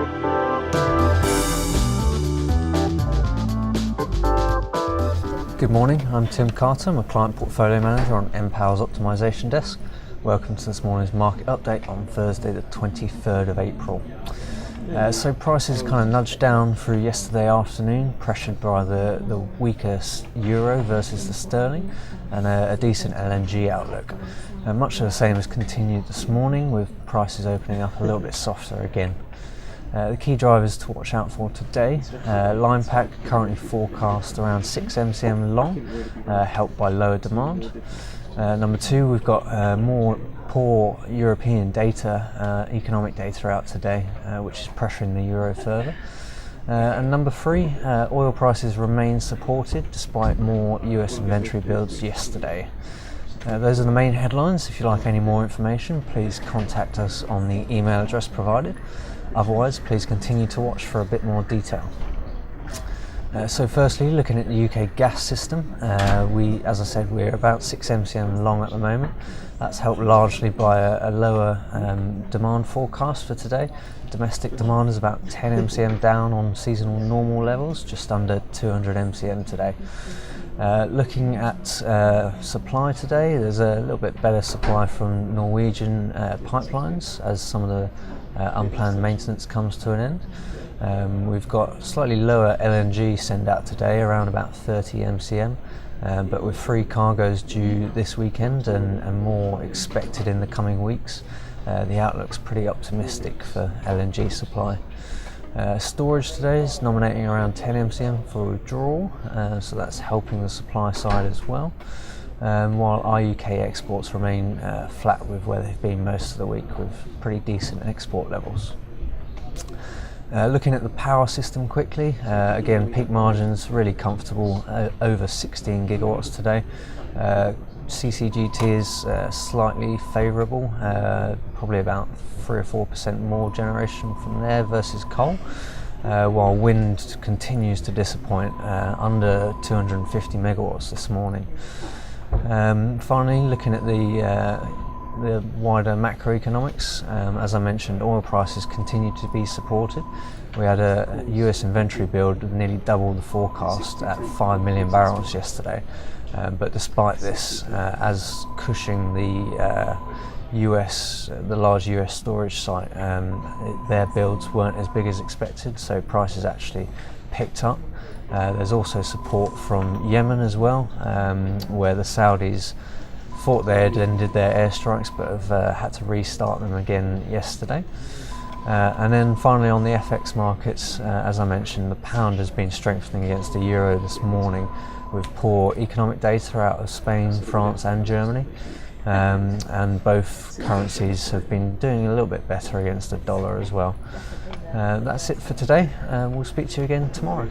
Good morning, I'm Tim Carter, I'm a Client Portfolio Manager on npower's Optimisation Desk. Welcome to this morning's market update on Thursday the 23rd of April. So prices kind of nudged down through yesterday afternoon, pressured by the weaker euro versus the sterling and a decent LNG outlook. Much of the same has continued this morning, with prices opening up a little bit softer again. The key drivers to watch out for today: line pack currently forecast around 6 MCM long, helped by lower demand. Number two, we've got more poor European data, economic data out today, which is pressuring the euro further. And number three, oil prices remain supported despite more US inventory builds yesterday. Those are the main headlines. If you'd like any more information, please contact us on the email address provided. Otherwise, please continue to watch for a bit more detail. So firstly, looking at the UK gas system, as I said, we're about 6 MCM long at the moment. That's helped largely by a lower demand forecast for today. Domestic demand is about 10 MCM down on seasonal normal levels, just under 200 MCM today. Looking at supply today, there's a little bit better supply from Norwegian pipelines as some of the unplanned maintenance comes to an end. We've got slightly lower LNG send out today, around about 30 MCM, but with 3 cargoes due this weekend and more expected in the coming weeks, the outlook's pretty optimistic for LNG supply. Storage today is nominating around 10 MCM for withdrawal, so that's helping the supply side as well, while our UK exports remain flat with where they've been most of the week, with pretty decent export levels. Looking at the power system quickly, again, peak margins really comfortable, over 16 gigawatts today. CCGT is slightly favourable, probably about 3 or 4% more generation from there versus coal, while wind continues to disappoint, under 250 megawatts this morning. Finally, looking at the wider macroeconomics, as I mentioned, oil prices continue to be supported. We had a US inventory build of nearly double the forecast at 5 million barrels yesterday. But despite this, as Cushing, the large US storage site, their builds weren't as big as expected, so prices actually picked up. There's also support from Yemen as well, where the Saudis thought they had ended their airstrikes but have had to restart them again yesterday. And then finally on the FX markets, as I mentioned, the pound has been strengthening against the euro this morning, with poor economic data out of Spain, France and Germany, and both currencies have been doing a little bit better against the dollar as well. That's it for today. We'll speak to you again tomorrow.